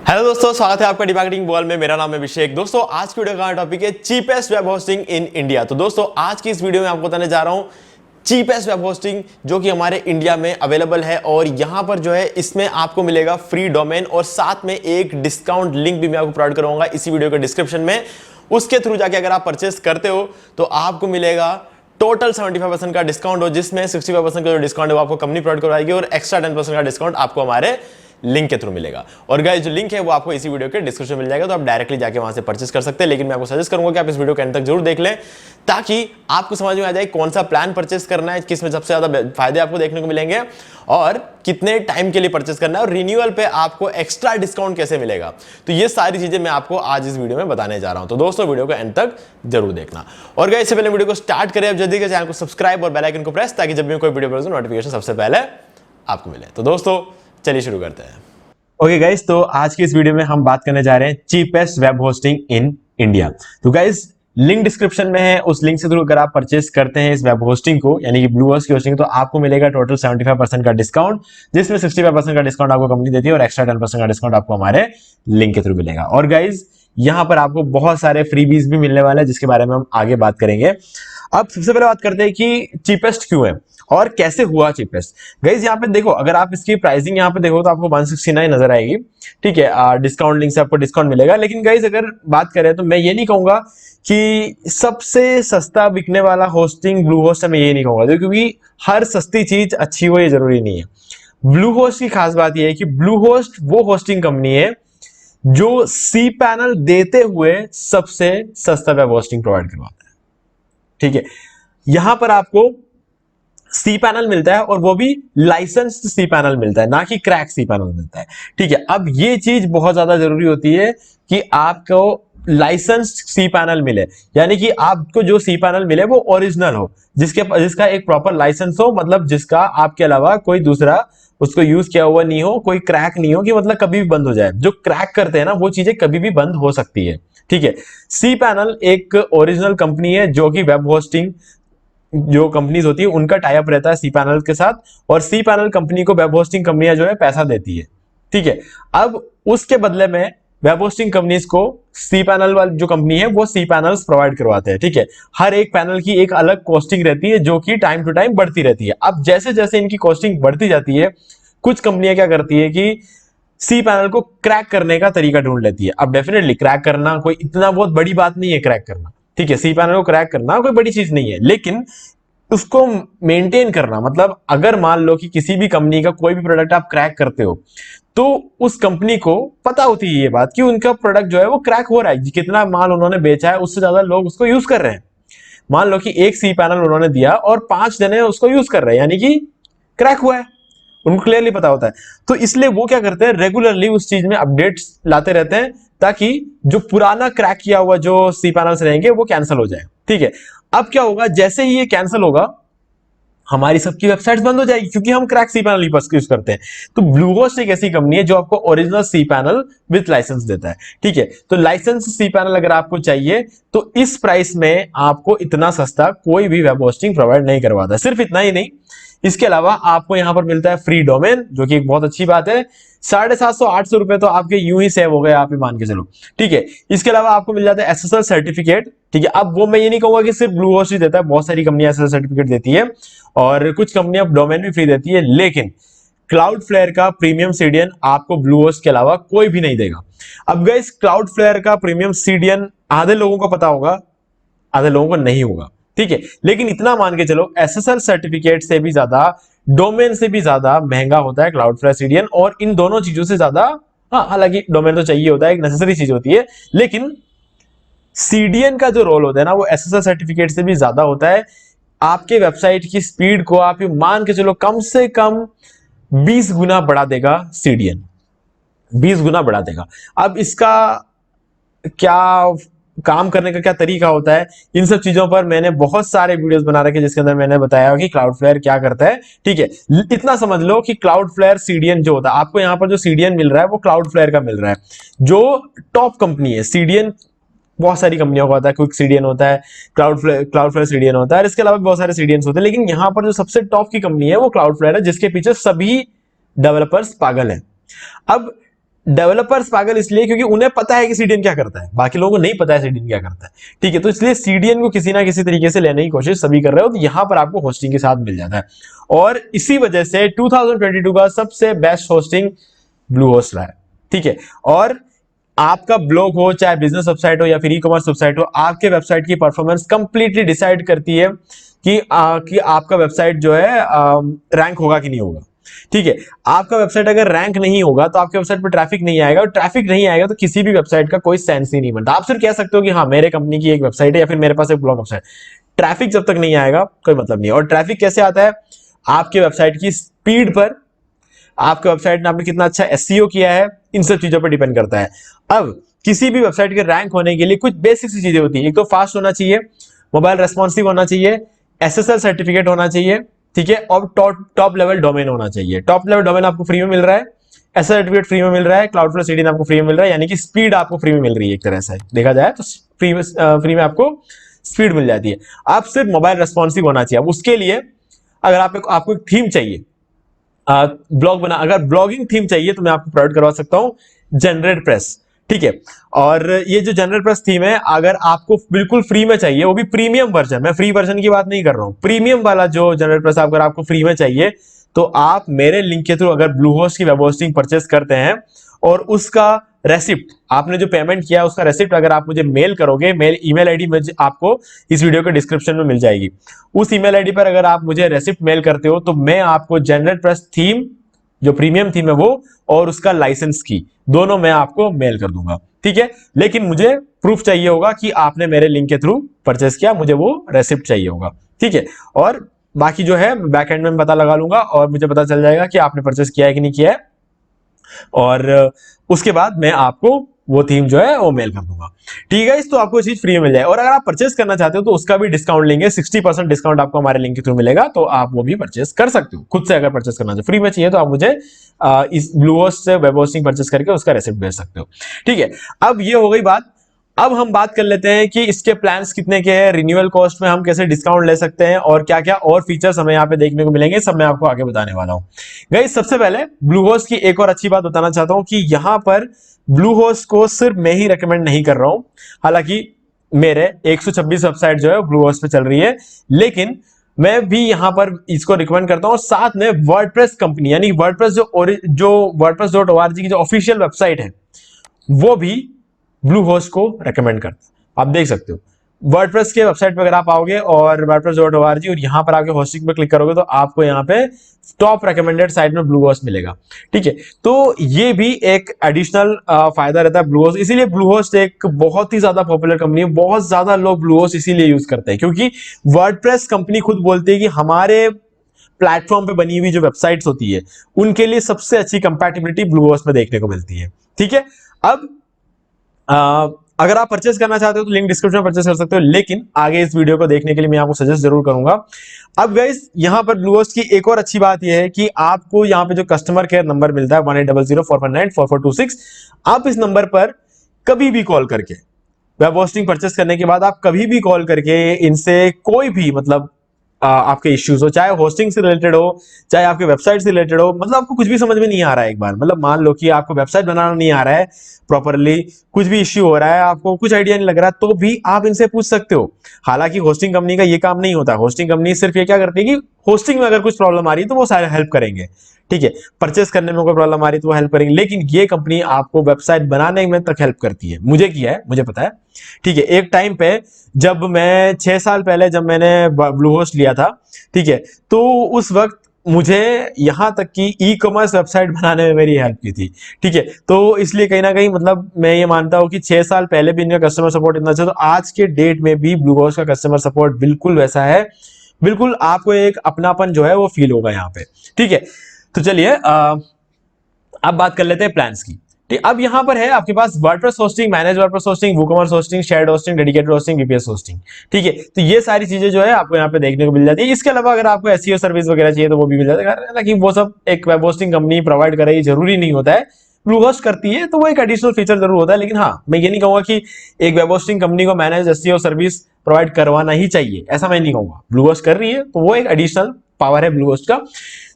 Hello दोस्तों, स्वागत है आपका डिमार्केटिंग बॉल में। मेरा नाम है अभिषेक। दोस्तों, आज की वीडियो का टॉपिक है cheapest web hosting in India. तो दोस्तों, आज की इस वीडियो में आपको बताने जा रहा हूं चीपेस्ट वेब होस्टिंग जो कि हमारे इंडिया में अवेलेबल है। और यहां पर जो है इसमें आपको मिलेगा फ्री डोमेन और साथ में एक डिस्काउंट लिंक भी मैं आपको प्रोवाइड करूंगा इसी वीडियो के डिस्क्रिप्शन में। उसके थ्रू जाके अगर आप परचेस करते हो तो आपको मिलेगा टोटल 75% का डिस्काउंट हो, जिसमें 65% का जो डिस्काउंट है वो आपको कंपनी प्रोवाइड करवाएगी और एक्स्ट्रा 10% का डिस्काउंट आपको हमारे लिंक के थ्रू मिलेगा। और गाइस, जो लिंक है वो आपको इसी वीडियो के डिस्क्रिप्शन में मिल जाएगा, तो आप डायरेक्टली जाके वहां से परचेस कर सकते हैं। लेकिन मैं आपको सजेस्ट करूंगा कि आप इस वीडियो के अंत तक जरूर देख लें ताकि आपको समझ में आ जाए कौन सा प्लान परचेस करना है, किसमें सबसे ज्यादा फायदे आपको देखने को मिलेंगे और कितने टाइम के लिए परचेस करना है और रिन्यूअल पे आपको एक्स्ट्रा डिस्काउंट कैसे मिलेगा। तो ये सारी चीजें मैं आपको आज इस वीडियो में बताने जा रहा हूं। तो दोस्तों, वीडियो को एंड तक जरूर देखना। और गाइस, इससे पहले वीडियो को स्टार्ट करें, अब जल्दी से चैनल को सब्सक्राइब और बेल आइकन को प्रेस, ताकि जब भी कोई वीडियो बनाऊं नोटिफिकेशन सबसे पहले आपको मिले। तो दोस्तों, चलिए शुरू करते हैं। ओके गाइस, तो आज की इस वीडियो में हम बात करने जा रहे हैं cheapest web hosting in India. तो गाइस, लिंक डिस्क्रिप्शन में है, उस लिंक से थ्रू अगर आप परचेस करते हैं इस वेब होस्टिंग को, यानी कि ब्लू होस्ट की होस्टिंग, तो आपको मिलेगा टोटल 75% का डिस्काउंट, जिसमें 65% का डिस्काउंट आपको कंपनी देती है और एक्स्ट्रा 10% का डिस्काउंट आपको हमारे लिंक के थ्रू मिलेगा। और गाइस, यहां पर आपको बहुत सारे फ्रीबीज भी मिलने वाले हैं, जिसके बारे में हम आगे बात करेंगे। अब सबसे पहले बात करते हैं कि चीपेस्ट क्यों है और कैसे हुआ चीपेस्ट। गाइस, यहाँ पे देखो, अगर आप इसकी प्राइसिंग यहाँ पे देखो तो आपको 169 नजर आएगी। ठीक है, डिस्काउंट लिंक से आपको डिस्काउंट मिलेगा। लेकिन गाइस, अगर बात करें तो मैं ये नहीं कहूंगा कि सबसे सस्ता बिकने वाला होस्टिंग ब्लू होस्ट है, मैं ये नहीं कहूंगा, क्योंकि हर सस्ती चीज अच्छी हो ये जरूरी नहीं है। ब्लू होस्ट की खास बात यह है कि ब्लू होस्ट वो होस्टिंग कंपनी है जो सी पैनल देते हुए सबसे सस्ता वेब होस्टिंग प्रोवाइड करवाता है। ठीक है, यहां पर आपको सी पैनल मिलता है और वो भी लाइसेंस्ड सी पैनल मिलता है, ना कि क्रैक सी पैनल मिलता है। ठीक है, अब ये चीज बहुत ज्यादा जरूरी होती है कि आपको लाइसेंस्ड सी पैनल मिले, यानी कि आपको जो सी पैनल मिले वो ओरिजिनल हो, जिसका एक प्रॉपर लाइसेंस हो, मतलब जिसका आपके अलावा कोई दूसरा उसको यूज किया हुआ नहीं हो, कोई क्रैक नहीं हो कि मतलब कभी भी बंद हो जाए। जो क्रैक करते हैं ना, वो चीजें कभी भी बंद हो सकती है। ठीक है, सी पैनल एक ओरिजिनल कंपनी है जो कि वेब होस्टिंग जो कंपनीज होती है उनका टाई अप रहता है सी पैनल के साथ, और सी पैनल कंपनी को वेब होस्टिंग कंपनियां जो है पैसा देती है। ठीक है, अब उसके बदले में वेब होस्टिंग कंपनीज को सी पैनल वाली जो कंपनी है वो सी पैनल्स प्रोवाइड करवाते हैं। ठीक है, हर एक पैनल की एक अलग कॉस्टिंग रहती है जो कि टाइम टू टाइम बढ़ती रहती है। अब जैसे जैसे इनकी कॉस्टिंग बढ़ती जाती है, कुछ कंपनियां क्या करती है कि सी पैनल को क्रैक करने का तरीका ढूंढ लेती है। अब डेफिनेटली क्रैक करना कोई इतना बहुत बड़ी बात नहीं है, क्रैक करना, ठीक है, सी पैनल को क्रैक करना कोई बड़ी चीज नहीं है, लेकिन उसको मेंटेन करना, मतलब अगर मान लो कि किसी भी कंपनी का कोई भी प्रोडक्ट आप क्रैक करते हो तो उस कंपनी को पता होती है ये बात कि उनका प्रोडक्ट जो है वो क्रैक हो रहा है, जितना माल उन्होंने बेचा है उससे ज्यादा लोग उसको यूज कर रहे हैं। मान लो कि एक सी पैनल उन्होंने दिया और 5 जने उसको यूज कर रहे हैं, यानी कि क्रैक हुआ है, उनको क्लियरली पता होता है। तो इसलिए वो क्या करते हैं, रेगुलरली उस चीज में अपडेट्स लाते रहते हैं ताकि जो पुराना क्रैक किया हुआ जो सी पैनल्स रहेंगे वो कैंसिल हो जाए। ठीक है, अब क्या होगा, जैसे ही ये कैंसिल होगा हमारी सबकी वेबसाइट्स बंद हो जाएगी, क्योंकि हम क्रैक सी पैनल यूज करते हैं। तो ब्लू होस्ट एक ऐसी कंपनी है जो आपको original C panel with licence देता है। ठीक है, तो लाइसेंस सी पैनल अगर आपको चाहिए तो इस प्राइस में आपको इतना सस्ता कोई भी वेब होस्टिंग प्रोवाइड नहीं करवाता। सिर्फ इतना ही नहीं, इसके अलावा आपको यहां पर मिलता है फ्री डोमेन, जो कि एक बहुत अच्छी बात है। 750-800 रुपए तो आपके यूं ही सेव हो गए, आप ही मान के चलो। ठीक है, इसके अलावा आपको मिल जाता है एसएसएल सर्टिफिकेट। ठीक है, अब वो मैं ये नहीं कहूंगा कि सिर्फ ब्लू होस्ट ही देता है, बहुत सारी कंपनियां एसएसएल सर्टिफिकेट देती है और कुछ कंपनियां डोमेन भी फ्री देती है, लेकिन क्लाउडफ्लेयर का प्रीमियम सीडीएन आपको ब्लू होस्ट के अलावा कोई भी नहीं देगा। अब गाइस, क्लाउडफ्लेयर का प्रीमियम सीडीएन आधे लोगों को पता होगा, आधे लोगों को नहीं होगा। ठीक है, लेकिन इतना मान के चलो, एसएसएल सर्टिफिकेट से भी ज्यादा, डोमेन से भी ज्यादा महंगा होता है क्लाउडफ्लेयर सीडीएन। और इन दोनों चीजों से ज्यादा, हाँ, हालांकि डोमेन तो चाहिए होता है, एक नेसेसरी चीज होती है, लेकिन सीडीएन का जो रोल होता है ना, वो एसएसएल सर्टिफिकेट से भी ज्यादा होता है। आपके वेबसाइट की स्पीड को आप ये मान के चलो कम से कम 20 गुना बढ़ा देगा सीडीएन, 20 गुना बढ़ा देगा। अब इसका क्या काम करने का क्या तरीका होता है, इन सब चीजों पर मैंने बहुत सारे वीडियोस बना रखे जिसके अंदर मैंने बताया कि क्लाउडफ्लेयर क्या करता है। ठीक है, इतना समझ लो कि क्लाउडफ्लेयर सीडीएन जो होता है, आपको यहां पर जो सीडीएन मिल रहा है वो क्लाउडफ्लेयर का मिल रहा है, जो टॉप कंपनी है। सीडीएन बहुत सारी कंपनियों का होता है, क्विक सीडीएन होता है, क्लाउडफ्लेयर सीडीएन होता है, इसके अलावा बहुत सारे सीडीएन होते हैं, लेकिन यहां पर जो सबसे टॉप की कंपनी है वो क्लाउडफ्लेयर है, जिसके पीछे सभी डेवलपर्स पागल हैं। अब डेवलपर्स पागल इसलिए क्योंकि उन्हें पता है कि सीडीएन क्या करता है, बाकी लोगों को नहीं पता है सीडीएन क्या करता है। ठीक है, तो इसलिए सीडीएन को किसी ना किसी तरीके से लेने की कोशिश सभी कर रहे हो, तो यहां पर आपको होस्टिंग के साथ मिल जाता है। और इसी वजह से 2022 का सबसे बेस्ट होस्टिंग ब्लू होस्ट रहा है। ठीक है, और आपका ब्लॉग हो, चाहे बिजनेस वेबसाइट हो या फिर ई कॉमर्स वेबसाइट हो, आपके वेबसाइट की परफॉर्मेंस कंप्लीटली डिसाइड करती है कि आपका वेबसाइट जो है रैंक होगा कि नहीं होगा। ठीक है, आपका वेबसाइट अगर रैंक नहीं होगा तो आपके वेबसाइट पर ट्रैफिक नहीं आएगा, और ट्रैफिक नहीं आएगा तो किसी भी वेबसाइट का कोई सेंस ही नहीं बनता। आप सिर्फ कह सकते हो कि हाँ मेरे कंपनी की एक वेबसाइट है या फिर मेरे पास एक ब्लॉग वेबसाइट, ट्रैफिक जब तक नहीं आएगा कोई मतलब नहीं है। और ट्रैफिक कैसे आता है? आपके वेबसाइट की स्पीड पर, आपके वेबसाइट ने आपने कितना अच्छा एसईओ किया है, इन सब चीजों पर डिपेंड करता है। अब किसी भी वेबसाइट के रैंक होने के लिए कुछ बेसिक सी चीजें होती है। एक तो फास्ट होना चाहिए, मोबाइल रेस्पॉन्सिव होना चाहिए, एसएसएल सर्टिफिकेट होना चाहिए, ठीक है, और टॉप लेवल डोमेन होना चाहिए। टॉप लेवल डोमेन आपको फ्री में मिल रहा है, एसएसएल सर्टिफिकेट फ्री में मिल रहा है, क्लाउडफ्लो सीडीएन आपको फ्री में मिल रहा है, यानी कि स्पीड आपको फ्री में मिल रही है। एक तरह से देखा जाए तो फ्री में आपको स्पीड मिल जाती है। आप सिर्फ मोबाइल रेस्पॉन्सिव होना चाहिए। अब उसके लिए अगर आपको एक थीम चाहिए, ब्लॉग बना, अगर ब्लॉगिंग थीम चाहिए तो मैं आपको प्रोवाइड करवा सकता हूं जनरेट प्रेस। ठीक है, और ये जो जनरेट प्रेस थीम है, अगर आपको बिल्कुल फ्री में चाहिए, वो भी प्रीमियम वर्जन, मैं फ्री वर्जन की बात नहीं कर रहा हूं, प्रीमियम वाला जो जनरेट प्रेस अगर आपको फ्री में चाहिए तो आप मेरे लिंक के थ्रू अगर ब्लू होस्ट की वेब होस्टिंग परचेस करते हैं और उसका रेसिप्ट, आपने जो पेमेंट किया उसका रेसिप्ट अगर आप मुझे मेल करोगे, मेल ईमेल आईडी में आपको इस वीडियो के डिस्क्रिप्शन में मिल जाएगी, उस ईमेल आईडी पर अगर आप मुझे रेसिप्ट मेल करते हो तो मैं आपको जनरेट प्रेस थीम, जो प्रीमियम थीम है वो, और उसका लाइसेंस की, दोनों मैं आपको मेल कर दूंगा। ठीक है, लेकिन मुझे प्रूफ चाहिए होगा कि आपने मेरे लिंक के थ्रू परचेस किया, मुझे वो रेसिप्ट चाहिए होगा। ठीक है, और बाकी जो है बैक एंड में पता लगा लूंगा और मुझे पता चल जाएगा कि आपने परचेस किया है कि नहीं किया है, और उसके बाद मैं आपको वो थीम जो है वो मेल कर दूंगा। ठीक है, तो आपको चीज फ्री में मिल जाए। और अगर आप परचेस करना चाहते हो तो उसका भी डिस्काउंट लेंगे, 60% डिस्काउंट आपको हमारे लिंक के थ्रू मिलेगा, तो आप वो भी परचेस कर सकते हो खुद से। अगर परचेस करना चाहिए, फ्री में चाहिए, तो आप मुझे इस ब्लू होस्ट से वेब होस्टिंग परचेस करके उसका रेसिप्ट भेज सकते हो। ठीक है, अब ये हो गई बात। अब हम बात कर लेते हैं कि इसके प्लान्स कितने के हैं, रिन्यूअल कॉस्ट में हम कैसे डिस्काउंट ले सकते हैं, और क्या क्या और फीचर्स हमें यहाँ पे देखने को मिलेंगे, सब मैं आपको आगे बताने वाला हूं। गाइस, सबसे पहले ब्लू होस्ट की एक और अच्छी बात बताना चाहता हूं कि यहां पर ब्लू होस्ट को सिर्फ मैं ही रेकमेंड नहीं कर रहा हूं, हालांकि मेरे 126 वेबसाइट जो है ब्लू होस्ट पे चल रही है, लेकिन मैं भी यहां पर इसको रिकमेंड करता हूं। साथ में वर्डप्रेस कंपनी, यानी वर्डप्रेस जो WordPress.org की जो ऑफिशियल वेबसाइट है, वो भी ब्लू होस्ट को रेकमेंड करता है। आप देख सकते हो वर्डप्रेस के वेबसाइट पर अगर आप आओगे और WordPress.org और यहां पर आके होस्टिंग पे क्लिक करोगे तो आपको यहां पे टॉप रेकमेंडेड साइट में ब्लू होस्ट मिलेगा। ठीक है, तो ये भी एक एडिशनल फायदा रहता है ब्लू होस्ट। इसीलिए ब्लू होस्ट एक बहुत ही ज्यादा पॉपुलर कंपनी है, बहुत ज्यादा लोग ब्लू होस्ट इसीलिए यूज करते हैं क्योंकि वर्डप्रेस कंपनी खुद बोलती है कि हमारे प्लेटफॉर्म पे बनी हुई जो वेबसाइट्स होती है उनके लिए सबसे अच्छी कंपैटिबिलिटी ब्लू होस्ट में देखने को मिलती है। ठीक है, अब अगर आप परचेस करना चाहते हो तो लिंक डिस्क्रिप्शन में परचेस कर सकते हो, लेकिन आगे इस वीडियो को देखने के लिए मैं आपको सजेस्ट जरूर करूंगा। अब गाइस, यहां पर ब्लू होस्ट की एक और अच्छी बात यह है कि आपको यहां पे जो कस्टमर केयर नंबर मिलता है 1800-419-4426, आप इस नंबर पर कभी भी कॉल करके, वेब होस्टिंग परचेस करने के बाद आप कभी भी कॉल करके इनसे कोई भी मतलब आपके इश्यूज हो, चाहे होस्टिंग से रिलेटेड हो, चाहे आपके वेबसाइट से रिलेटेड हो, मतलब आपको कुछ भी समझ में नहीं आ रहा है, एक बार मतलब मान लो कि आपको वेबसाइट बनाना नहीं आ रहा है प्रॉपरली, कुछ भी इश्यू हो रहा है, आपको कुछ आइडिया नहीं लग रहा, तो भी आप इनसे पूछ सकते हो। हालांकि होस्टिंग कंपनी का ये काम नहीं होता, होस्टिंग कंपनी सिर्फ ये क्या करती है कि होस्टिंग में अगर कुछ प्रॉब्लम आ रही है तो वो सारे हेल्प करेंगे। ठीक है, परचेस करने में कोई प्रॉब्लम आ रही है तो वो हेल्प करेंगे, लेकिन ये कंपनी आपको वेबसाइट बनाने में तक हेल्प करती है। मुझे किया है, मुझे पता है। ठीक है, एक टाइम पे जब मैं 6 साल पहले जब मैंने ब्लू होस्ट लिया था, ठीक है, तो उस वक्त मुझे यहां तक कि ई कॉमर्स वेबसाइट बनाने में मेरी हेल्प की थी। ठीक है, तो इसलिए कहीं ना कहीं मतलब मैं ये मानता हूं कि 6 साल पहले भी इनका कस्टमर सपोर्ट इतना अच्छा, तो आज के डेट में भी ब्लू होस्ट का कस्टमर सपोर्ट बिल्कुल वैसा है, बिल्कुल आपको एक अपनापन जो है वो फील होगा यहाँ पे। ठीक है, तो चलिए अब बात कर लेते हैं प्लान्स की। ठीक, अब यहां पर है आपके पास WordPress hosting, manage WordPress hosting, WooCommerce hosting, shared hosting, dedicated hosting, VPS hosting. ठीक है, तो ये सारी चीजें जो है आपको यहाँ पे देखने को मिल जाती है। इसके अलावा अगर आपको एसईओ सर्विस वगैरह चाहिए तो वो भी मिल जाता है, हालांकि वो सब एक वेब होस्टिंग कंपनी प्रोवाइड करेगी, जरूरी नहीं होता है। ब्लू होस्ट करती है तो वो एक एडिशनल फीचर जरूर होता है, लेकिन हाँ, मैं ये नहीं कहूंगा कि एक वेब होस्टिंग कंपनी को मैनेज एसईओ सर्विस प्रोवाइड करवाना ही चाहिए, ऐसा मैं नहीं कहूंगा। ब्लू होस्ट कर रही है तो वो एक एडिशनल पावर है ब्लू होस्ट का।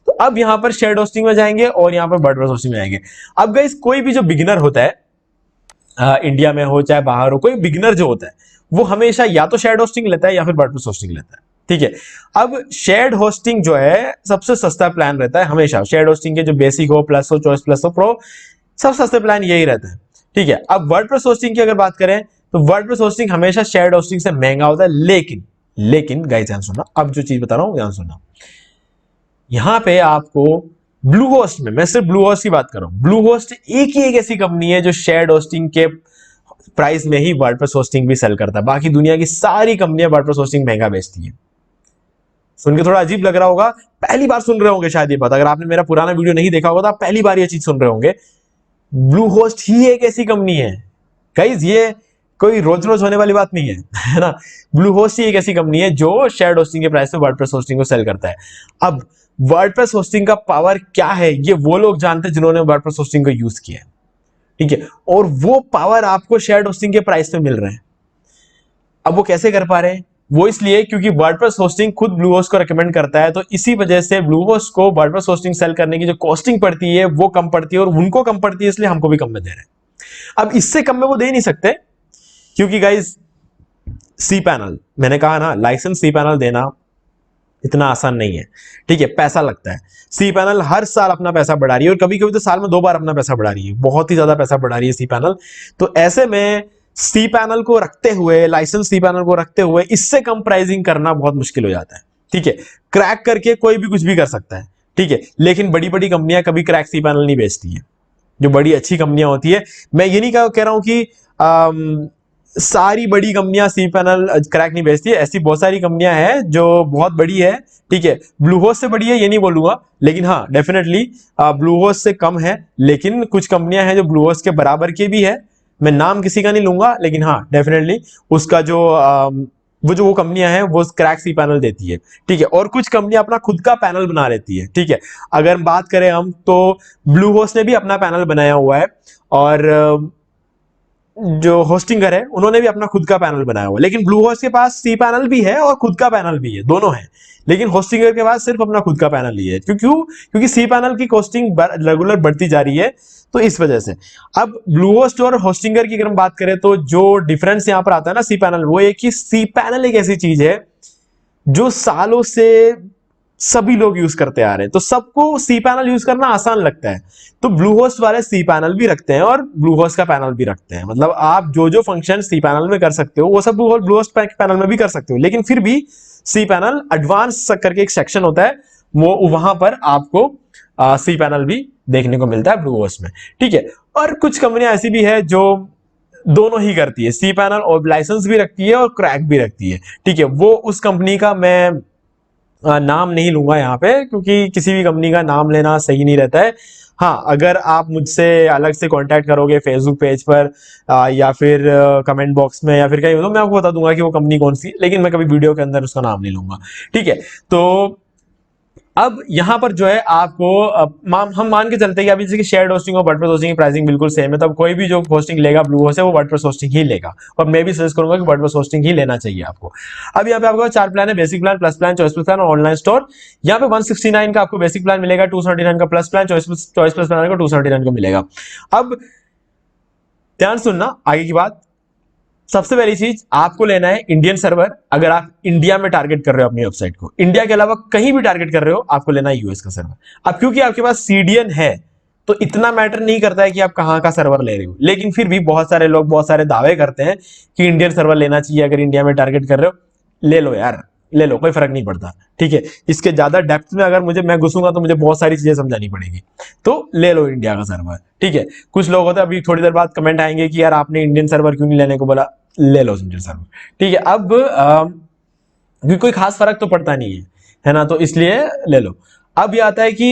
तो अब यहां पर शेयर्ड होस्टिंग में जाएंगे और यहां पर वर्डप्रेस होस्टिंग में जाएंगे। अब गाइस कोई भी जो बिगिनर होता है इंडिया में हो चाहे बाहर हो, कोई बिगिनर जो होता है वो हमेशा या तो शेयर्ड होस्टिंग लेता है या फिर वर्डप्रेस होस्टिंग लेता है। ठीक है, अब शेयर्ड होस्टिंग जो है सबसे सस्ता प्लान रहता है हमेशा। शेयर्ड होस्टिंग के जो बेसिक हो, प्लस हो, चॉइस प्लस हो, प्रो, सब सस्ते प्लान यही रहता है। ठीक है, अब वर्डप्रेस होस्टिंग की अगर बात करें तो वर्डप्रेस होस्टिंग हमेशा शेयर्ड होस्टिंग से महंगा होता है। लेकिन गाइस ध्यान सुनना, अब जो चीज बता रहा हूं ध्यान सुनना, यहां पे आपको ब्लू होस्ट में, मैं सिर्फ ब्लू होस्ट की बात कर रहा हूं, ब्लू होस्ट एक ही एक ऐसी कंपनी है जो शेयर्ड होस्टिंग के प्राइस में ही वर्डप्रेस होस्टिंग भी सेल करता है। बाकी दुनिया की सारी कंपनियां वर्डप्रेस होस्टिंग महंगा बेचती है। सुन के थोड़ा अजीब लग रहा होगा, पहली बार सुन रहे होंगे शायद ये बात, अगर आपने मेरा पुराना वीडियो नहीं देखा होगा तो आप पहली बार ये चीज सुन रहे होंगे। ब्लू होस्ट ही एक ऐसी कंपनी है गाइस, ये कोई रोज रोज होने वाली बात नहीं है, है ना। ब्लू होस्ट ही एक ऐसी कंपनी है जो शेयर्ड होस्टिंग के प्राइस पे वर्डप्रेस होस्टिंग को सेल करता है। अब वर्डप्रेस होस्टिंग का पावर क्या है ये वो लोग जानते हैं जिन्होंने वर्डप्रेस होस्टिंग को यूज किया है। ठीक है, और वो पावर आपको शेयर्ड होस्टिंग के प्राइस पे मिल रहा है। अब वो कैसे कर पा रहे हैं, वो इसलिए क्योंकि वर्डप्रेस होस्टिंग खुद ब्लू होस्ट को रेकमेंड करता है, तो इसी वजह से ब्लू होस्ट को वर्डप्रेस होस्टिंग सेल करने की जो कॉस्टिंग पड़ती है वो कम पड़ती है, और उनको कम पड़ती है इसलिए हमको भी कम में दे रहे हैं। अब इससे कम में वो दे नहीं सकते क्योंकि गाइस सी पैनल, मैंने कहा ना लाइसेंस सी पैनल देना इतना आसान नहीं है। ठीक है, पैसा लगता है। सी पैनल हर साल अपना पैसा बढ़ा रही है और कभी कभी तो साल में 2 बार अपना पैसा बढ़ा रही है, बहुत ही ज्यादा पैसा बढ़ा रही है सी पैनल। तो ऐसे में सी पैनल को रखते हुए, लाइसेंस सी पैनल को रखते हुए इससे कम प्राइसिंग करना बहुत मुश्किल हो जाता है। ठीक है, क्रैक करके कोई भी कुछ भी कर सकता है। ठीक है, लेकिन बड़ी बड़ी कंपनियां कभी क्रैक सी पैनल नहीं बेचती है, जो बड़ी अच्छी कंपनियां होती है। मैं ये नहीं कह रहा हूं कि सारी बड़ी कंपनियां सी पैनल क्रैक नहीं बेचती है, ऐसी बहुत सारी कंपनियां हैं जो बहुत बड़ी है। ठीक है, ब्लू होस्ट से बड़ी है ये नहीं बोलूंगा, लेकिन हाँ डेफिनेटली ब्लू होस्ट से कम है, लेकिन कुछ कंपनियां हैं जो ब्लू होस्ट के बराबर की भी है। मैं नाम किसी का नहीं लूंगा, लेकिन हाँ डेफिनेटली उसका जो वो कंपनियां हैं वो क्रैक सी पैनल देती है। ठीक है, और कुछ कंपनियां अपना खुद का पैनल बना लेती है। ठीक है, अगर बात करें हम तो ब्लू होस्ट ने भी अपना पैनल बनाया हुआ है, और जो होस्टिंगर है उन्होंने भी अपना खुद का पैनल बनाया हुआ है। लेकिन ब्लू होस्ट के पास सी पैनल भी है और खुद का पैनल भी है, दोनों है। लेकिन होस्टिंगर के पास सिर्फ अपना खुद का पैनल ही है। क्योंकि सी पैनल की कॉस्टिंग रेगुलर बढ़ती जा रही है, तो इस वजह से। अब ब्लू होस्ट और होस्टिंगर की अगर हम बात करें तो जो डिफरेंस यहां पर आता है ना सी पैनल, वो एक ही सी पैनल एक ऐसी चीज है जो सालों से सभी लोग यूज करते आ रहे हैं, तो सबको सी पैनल यूज करना आसान लगता है। तो ब्लू होस्ट वाले सी पैनल भी रखते हैं और ब्लू होस्ट का पैनल भी रखते हैं। मतलब आप जो जो फंक्शन सी पैनल में कर सकते हो वो सब ब्लू होस्ट पैनल में भी कर सकते हो, लेकिन फिर भी सी पैनल एडवांस करके एक सेक्शन होता है, वो वहां पर आपको सी पैनल भी देखने को मिलता है ब्लू होस्ट में। ठीक है, और कुछ कंपनियां ऐसी भी है जो दोनों ही करती है, सी पैनल और लाइसेंस भी रखती है और क्रैक भी रखती है। ठीक है, वो उस कंपनी का मैं नाम नहीं लूंगा यहाँ पे, क्योंकि किसी भी कंपनी का नाम लेना सही नहीं रहता है। हाँ, अगर आप मुझसे अलग से कांटेक्ट करोगे फेसबुक पेज पर या फिर कमेंट बॉक्स में या फिर कहीं, तो मैं आपको बता दूंगा कि वो कंपनी कौन सी, लेकिन मैं कभी वीडियो के अंदर उसका नाम नहीं लूंगा। ठीक है, तो अब यहां पर जो है आपको हम मान के चलते हैं कि अभी जैसे शेयर्ड होस्टिंग और वर्डप्रेस होस्टिंग की प्राइसिंग बिल्कुल सेम है, तब कोई भी जो होस्टिंग लेगा ब्लू होस्ट है वो वर्डप्रेस होस्टिंग ही लेगा, और मैं भी सजेस्ट करूंगा कि वर्डप्रेस होस्टिंग ही लेना चाहिए आपको। अब यहाँ पे आपको 4 प्लान है, basic plan, plus plan, choice plus plan और ऑनलाइन स्टोर। यहाँ पे 169 का आपको बेसिक प्लान मिलेगा, 279 का plus plan, choice plus plan का 279 का मिलेगा। अब ध्यान सुनना आगे की बात, सबसे पहली चीज आपको लेना है इंडियन सर्वर। अगर आप इंडिया में टारगेट कर रहे हो अपनी वेबसाइट को, इंडिया के अलावा कहीं भी टारगेट कर रहे हो, आपको लेना है यूएस का सर्वर। अब क्योंकि आपके पास सीडीएन है तो इतना मैटर नहीं करता है कि आप कहां का सर्वर ले रहे हो, लेकिन फिर भी बहुत सारे लोग बहुत सारे दावे करते हैं कि इंडियन सर्वर लेना चाहिए। अगर इंडिया में टारगेट कर रहे हो ले लो यार, ले लो, कोई फर्क नहीं पड़ता। ठीक है, इसके ज्यादा डेप्थ में अगर मैं घुसूंगा तो मुझे बहुत सारी चीजें समझानी पड़ेगी, तो ले लो इंडिया का सर्वर। ठीक है, कुछ लोग होते हैं, अभी थोड़ी देर बाद कमेंट आएंगे कि यार आपने इंडियन सर्वर क्यों नहीं लेने को बोला, ले लो इंडियन सर्वर। ठीक है, अब कोई खास फर्क तो पड़ता नहीं है ना, तो इसलिए ले लो। अब ये आता है कि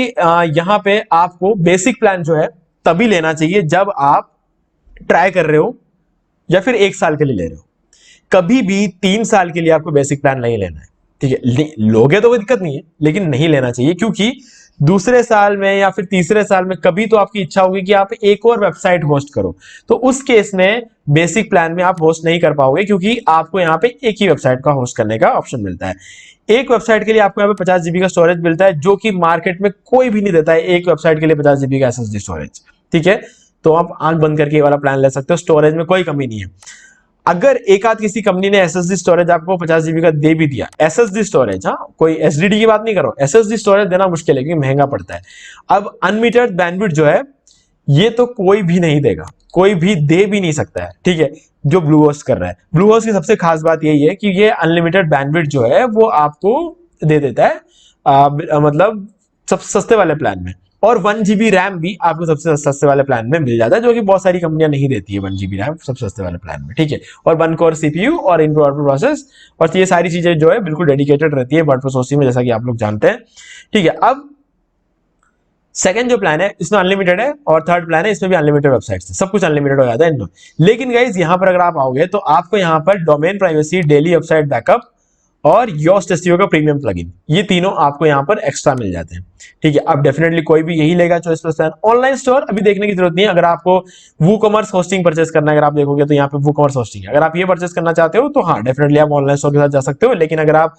यहां पे आपको बेसिक प्लान जो है तभी लेना चाहिए जब आप ट्राई कर रहे हो या फिर 1 साल के लिए ले रहे हो। कभी भी 3 साल के लिए आपको बेसिक प्लान नहीं लेना है। ठीक है, लोगे तो कोई दिक्कत नहीं है, लेकिन नहीं लेना चाहिए, क्योंकि दूसरे साल में या फिर तीसरे साल में कभी तो आपकी इच्छा होगी कि आप एक और वेबसाइट होस्ट करो, तो उस केस में बेसिक प्लान में आप होस्ट नहीं कर पाओगे, क्योंकि आपको यहाँ पे एक ही वेबसाइट का होस्ट करने का ऑप्शन मिलता है। एक वेबसाइट के लिए आपको यहाँ पे 50 जीबी का स्टोरेज मिलता है, जो कि मार्केट में कोई भी नहीं देता है एक वेबसाइट के लिए 50 जीबी का एसएसडी स्टोरेज। ठीक है, तो आप आंख बंद करके ये वाला प्लान ले सकते हो, स्टोरेज में कोई कमी नहीं है। अगर एक आध किसी कंपनी ने एसएसडी स्टोरेज आपको 50 जीबी का दे भी दिया, एसएसडी स्टोरेज, हाँ कोई एसडीडी की बात नहीं करो, एसएसडी स्टोरेज देना मुश्किल है क्योंकि महंगा पड़ता है। अब अनलिमिटेड बैंडविड्थ जो है ये तो कोई भी नहीं देगा, कोई भी दे भी नहीं सकता है। ठीक है, जो ब्लूहोस्ट कर रहा है, ब्लूहोस्ट की सबसे खास बात यही है कि ये अनलिमिटेड बैंडविड्थ जो है वो आपको दे देता है, मतलब सब सस्ते वाले प्लान में। और 1 जीबी रैम भी आपको सबसे सस्ते वाले प्लान में मिल जाता है, जो कि बहुत सारी कंपनियां नहीं देती है 1 जीबी रैम सबसे सस्ते वाले प्लान में। ठीक है, और 1 कोर सीपीयू और इनपुट प्रोसेस, और ये सारी चीजें जो है बिल्कुल डेडिकेटेड रहती है वर्ड प्रोसेसिंग में, जैसा कि आप लोग जानते हैं। ठीक है, अब सेकंड जो प्लान है इसमें अनलिमिटेड है, और थर्ड प्लान है इसमें भी अनलिमिटेड वेबसाइट्स है, सब कुछ अनलिमिटेड हो जाता है इनमें। लेकिन गाइज यहाँ पर अगर आप आओगे तो आपको यहाँ पर domain privacy, daily website backup और योस्ट एसईओ का प्रीमियम प्लगइन, ये तीनों आपको यहाँ पर एक्स्ट्रा मिल जाते हैं। ठीक है, अब डेफिनेटली कोई भी यही लेगा choice plus plan. Online store अभी देखने की जरूरत नहीं है, अगर आपको वूकॉमर्स होस्टिंग परचेस करना है, अगर आप देखोगे तो यहाँ पे वूकॉमर्स होस्टिंग है, अगर आप ये परचेस करना चाहते हो तो हाँ डेफिनेटली आप ऑनलाइन स्टोर के साथ जा सकते हो। लेकिन अगर आप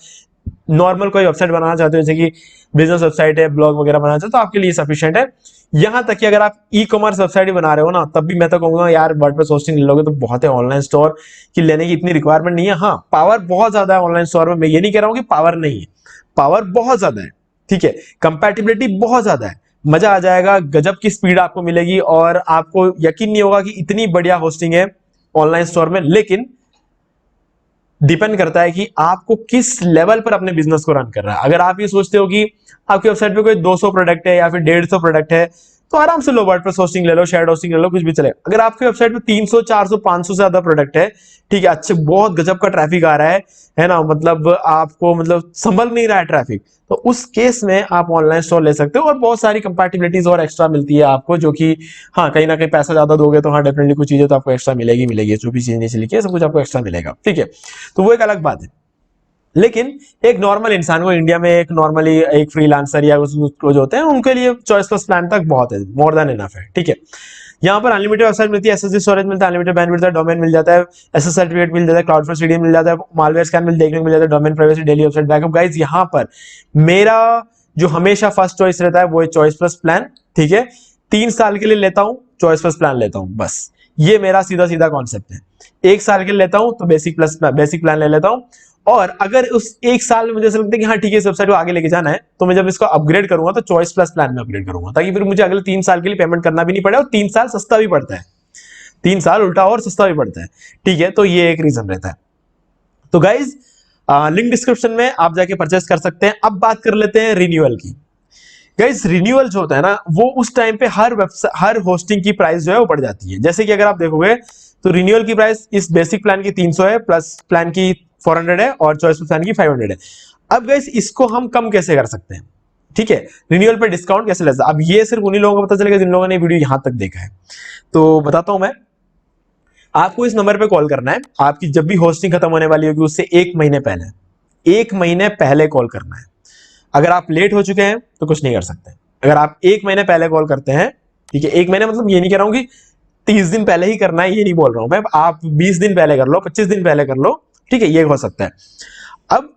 नॉर्मल कोई वेबसाइट बनाना चाहते हो, जैसे कि बिजनेस वेबसाइट है, ब्लॉग वगैरह बनाना चाहते हो, तो आपके लिए सफिशिएंट है। यहां तक कि अगर आप ई कॉमर्स वेबसाइट ही बना रहे हो ना, तब भी मैं तो कहूंगा यार वर्डप्रेस होस्टिंग ले लोगे तो बहुत है, ऑनलाइन स्टोर की लेने की इतनी रिक्वायरमेंट नहीं है। हाँ पावर बहुत ज्यादा है ऑनलाइन स्टोर में, मैं ये नहीं कह रहा हूं कि पावर नहीं है, पावर बहुत ज्यादा है। ठीक है, कंपैटिबिलिटी बहुत ज्यादा है, मजा आ जाएगा, गजब की स्पीड आपको मिलेगी, और आपको यकीन नहीं होगा कि इतनी बढ़िया होस्टिंग है ऑनलाइन स्टोर में। लेकिन डिपेंड करता है कि आपको किस लेवल पर अपने बिजनेस को रन कर रहा है। अगर आप ये सोचते हो कि आपकी वेबसाइट पे कोई 200 प्रोडक्ट है या फिर 150 प्रोडक्ट है, तो आराम से लो, वर्डप्रेस होस्टिंग ले लो, शेयर्ड होस्टिंग ले लो, कुछ भी चलेगा। अगर आपकी वेबसाइट पे 300, 400, 500 से ज्यादा प्रोडक्ट है, ठीक है, अच्छे बहुत गजब का ट्रैफिक आ रहा है ना, मतलब आपको मतलब संभल नहीं रहा है ट्रैफिक, तो उस केस में आप ऑनलाइन स्टोर ले सकते हो, और बहुत सारी कंपैटिबिलिटीज और एक्स्ट्रा मिलती है आपको, जो कि हाँ कहीं ना कहीं पैसा ज्यादा दोगे तो हाँ डेफिनेटली कुछ चीजें तो आपको एक्स्ट्रा मिलेगी, जो भी चीज नीचे लिखी है सब कुछ आपको एक्स्ट्रा मिलेगा। ठीक है, तो वो एक अलग बात है। लेकिन एक नॉर्मल इंसान को, इंडिया में एक नॉर्मली एक फ्रीलांसर या उसको जो होते हैं उनके लिए चॉइस प्लस प्लान तक बहुत है, मोर देन इनफ है। ठीक है, यहाँ पर अनलिमिटेड वेबसाइट मिलती है, एसएसडी स्टोरेज मिलता है, अनलिमिटेड बैंड मिलता है, डोमेन मिल जाता है, एसएस सर्टिफिकेट मिल जाता है, क्लाउड फॉर सीडीएम मिल जाता है, मालवेयर स्कैन देखने को मिल जाता है, domain privacy, daily website backup. Guys यहाँ पर मेरा जो हमेशा फर्स्ट चॉइस रहता है वो है चॉइस प्लस प्लान। ठीक है, 3 साल के लिए लेता हूं चॉइस प्लस प्लान लेता हूं, बस ये मेरा सीधा सीधा कॉन्सेप्ट है। 1 साल के लिए लेता हूं तो बेसिक प्लान ले लेता हूं, और अगर उस 1 साल में मुझे ऐसा लगता है कि हाँ ठीक है इस वेबसाइट को आगे लेके जाना है, तो मैं जब इसको अपग्रेड करूंगा तो चॉइस प्लस प्लान में अपग्रेड करूंगा, ताकि फिर मुझे अगले 3 साल के लिए पेमेंट करना भी नहीं पड़े, और 3 साल सस्ता भी पड़ता है, 3 साल उल्टा और सस्ता भी पड़ता है। ठीक है, तो ये एक रीजन रहता है। तो गाइज लिंक डिस्क्रिप्शन में आप जाके परचेस कर सकते हैं। अब बात कर लेते हैं रिन्यूअल की। गाइज रिन्यूअल जो होता है ना, वो उस टाइम पे हर होस्टिंग की प्राइस जो है वो बढ़ जाती है। जैसे कि अगर आप देखोगे तो रिन्यूअल की प्राइस इस बेसिक प्लान की 300 है, प्लस प्लान की 400 है, और चॉइस प्लान की 500 है। अब गाइस इसको हम कम कैसे कर सकते हैं? ठीक है, रिन्यूअल पे डिस्काउंट कैसे ले सकते हैं? अब ये सिर्फ उन्हीं लोगों को पता चलेगा जिन लोगों ने वीडियो यहां तक देखा है। तो बताता हूं मैं, आपको इस नंबर पे कॉल करना है, आपकी जब भी होस्टिंग खत्म होने वाली होगी उससे 1 महीने पहले कॉल करना है। अगर आप लेट हो चुके हैं तो कुछ नहीं कर सकते। अगर आप 1 महीने पहले कॉल करते हैं, ठीक है, 1 महीने मतलब ये नहीं कह रहा हूं कि 30 दिन पहले ही करना है, ये नहीं बोल रहा हूं मैं, आप 20 दिन पहले कर लो, 25 दिन पहले कर लो, ठीक है, ये हो सकता है। अब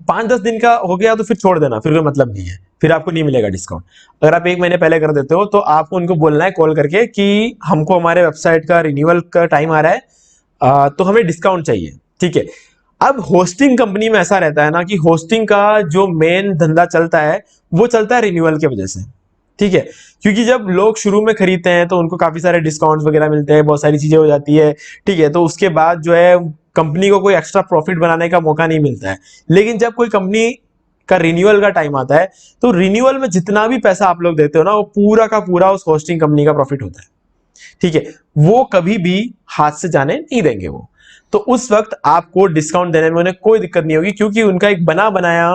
5-10 दिन का हो गया तो फिर छोड़ देना, फिर कोई मतलब नहीं है, फिर आपको नहीं मिलेगा डिस्काउंट। अगर आप 1 महीने पहले कर देते हो तो आपको उनको बोलना है कॉल करके कि हमको हमारे वेबसाइट का रिन्यूअल का टाइम आ रहा है, तो हमें डिस्काउंट चाहिए। ठीक है, अब होस्टिंग कंपनी में ऐसा रहता है ना कि होस्टिंग का जो मेन धंधा चलता है वो चलता है रिन्यूअल के वजह से। ठीक है, क्योंकि जब लोग शुरू में खरीदते हैं तो उनको काफी सारे डिस्काउंट्स वगैरह मिलते हैं, बहुत सारी चीजें हो जाती है। ठीक है, तो उसके बाद जो है कंपनी को कोई एक्स्ट्रा प्रॉफिट बनाने का मौका नहीं मिलता है। लेकिन जब कोई कंपनी का रिन्यूअल का टाइम आता है तो रिन्यूअल में जितना भी पैसा आप लोग देते हो ना, वो पूरा का पूरा उस होस्टिंग कंपनी का प्रॉफिट होता है। ठीक है, वो कभी भी हाथ से जाने नहीं देंगे वो, तो उस वक्त आपको डिस्काउंट देने में उन्हें कोई दिक्कत नहीं होगी, क्योंकि उनका एक बना बनाया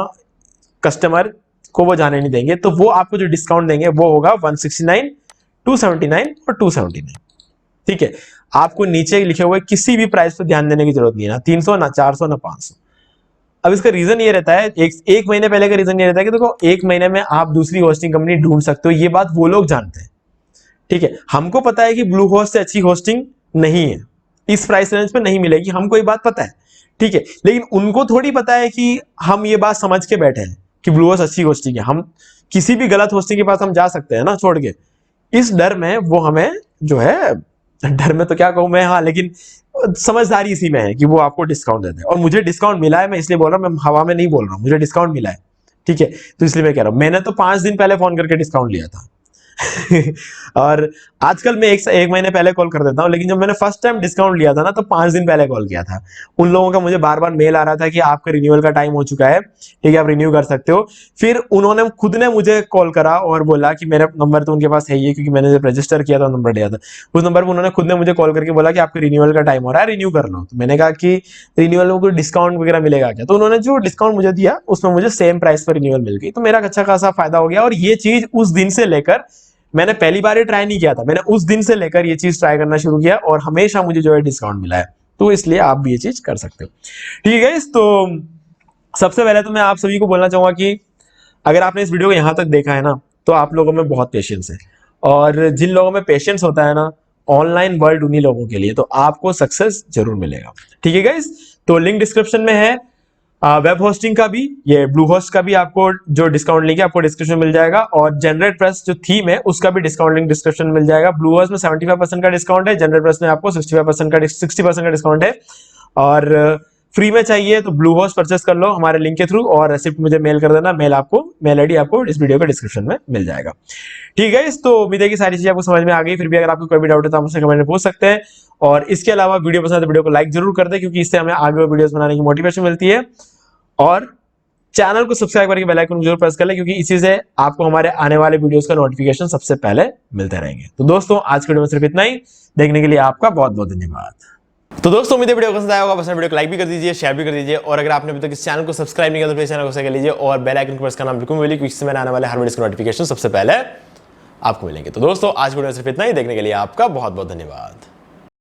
कस्टमर को वो जाने नहीं देंगे। तो वो आपको जो डिस्काउंट देंगे वो होगा 169, 279 और 279। ठीक है, आपको नीचे लिखे हुए किसी भी प्राइस पर ध्यान देने की जरूरत नहीं है, ना 300, ना 400, ना 500। अब इसका रीजन ये रहता है, एक महीने पहले का रीजन ये रहता है कि देखो एक महीने में आप दूसरी होस्टिंग कंपनी ढूंढ सकते हो, ये बात वो लोग जानते हैं, ठीक है। हमको पता है कि ब्लू होस्ट से अच्छी होस्टिंग नहीं है, इस प्राइस रेंज पे नहीं मिलेगी, हमको ये बात पता है, ठीक है। लेकिन उनको थोड़ी पता है कि हम ये बात समझ के बैठे हैं कि ब्लू होस्ट अच्छी होस्टिंग है, हम किसी भी गलत होस्टिंग के पास हम जा सकते हैं ना छोड़ के। इस डर में वो हमें जो है, डर में तो क्या कहूं मैं, हाँ, लेकिन समझदारी इसी में है कि वो आपको डिस्काउंट देते हैं। और मुझे डिस्काउंट मिला है, मैं इसलिए बोल रहा हूँ, मैं हवा में नहीं बोल रहा हूँ, मुझे डिस्काउंट मिला है, ठीक है। तो इसलिए मैं कह रहा हूँ, मैंने तो 5 दिन पहले फोन करके डिस्काउंट लिया था और आजकल मैं एक महीने पहले कॉल कर देता हूं, लेकिन जब मैंने फर्स्ट टाइम डिस्काउंट लिया था ना, तो 5 दिन पहले कॉल किया था। उन लोगों का मुझे बार बार मेल आ रहा था कि आपका रिन्यूअल का टाइम हो चुका है, ठीक है, आप रिन्यू कर सकते हो। फिर उन्होंने खुद ने मुझे कॉल करा और बोला कि मेरा नंबर तो उनके पास है ही, क्योंकि मैंने जब रजिस्टर किया था नंबर दिया था, उस नंबर पर उन्होंने खुद ने मुझे कॉल करके बोला कि आपका रिन्यूअल का टाइम हो रहा है, रिन्यू कर लो। तो मैंने कहा कि रिन्यूअल में कोई डिस्काउंट वगैरह मिलेगा क्या? तो उन्होंने जो डिस्काउंट मुझे दिया उसमें मुझे सेम प्राइस पर रिन्यूअल मिल गई, तो मेरा अच्छा खासा फायदा हो गया। और ये चीज उस दिन से लेकर, मैंने पहली बार ही ट्राई नहीं किया था, मैंने उस दिन से लेकर ये चीज ट्राई करना शुरू किया और हमेशा मुझे जो है डिस्काउंट मिला है। तो इसलिए आप भी ये चीज कर सकते हो, ठीक है। तो सबसे पहले तो मैं आप सभी को बोलना चाहूंगा कि अगर आपने इस वीडियो को यहां तक देखा है ना, तो आप लोगों में बहुत पेशेंस है, और जिन लोगों में पेशेंस होता है ना, ऑनलाइन वर्ल्ड उन्हीं लोगों के लिए, तो आपको सक्सेस जरूर मिलेगा, ठीक है गाइस। तो लिंक डिस्क्रिप्शन में है, वेब होस्टिंग का भी, ये ब्लू होस्ट का भी, आपको जो डिस्काउंट लिंक है आपको डिस्क्रिप्शन में मिल जाएगा, और जनरेट प्रेस जो थीम है उसका भी डिस्काउंट लिंक डिस्क्रिप्शन में मिल जाएगा। ब्लू होस्ट में 75% का डिस्काउंट है, जनरेट प्रेस में आपको 60% का डिस्काउंट है। और फ्री में चाहिए तो ब्लू होस्ट परचेस कर लो हमारे लिंक के थ्रू, और रेसिप्ट मुझे मेल कर देना, मेल आईडी आपको इस वीडियो के डिस्क्रिप्शन में मिल जाएगा, ठीक है। तो उम्मीद है कि सारी चीजें आपको समझ में आ गई। फिर भी अगर आपको कोई भी डाउट है तो आप मुझसे कमेंट में पूछ सकते हैं, और इसके अलावा वीडियो पसंद है तो वीडियो को लाइक जरूर कर दे, क्योंकि इससे हमें आगे वीडियोस बनाने की मोटिवेशन मिलती है। और चैनल को सब्सक्राइब करके बेल आइकन जरूर प्रेस कर ले, क्योंकि इसी से आपको हमारे आने वाले वीडियोस का नोटिफिकेशन सबसे पहले मिलते रहेंगे। तो दोस्तों आज के वीडियो में सिर्फ इतना ही, देखने के लिए आपका बहुत बहुत धन्यवाद। तो दोस्तों उम्मीद है वीडियो पसंद आया होगा, पसंद वीडियो को लाइक भी कर दीजिए, शेयर भी कर दीजिए, और अगर आपने अभी तक इस चैनल को सब्सक्राइब नहीं किया तो प्लीज चैनल को सब्सक्राइब कर लीजिए, और बेल आइकन को प्रेस करना बिल्कुल भूलिए, क्योंकि इससे मैंने आने वाले हर वीडियो के नोटिफिकेशन सबसे पहले आपको मिलेंगे। तो दोस्तों आज वीडियो में सिर्फ इतना ही, देखने के लिए आपका बहुत बहुत धन्यवाद।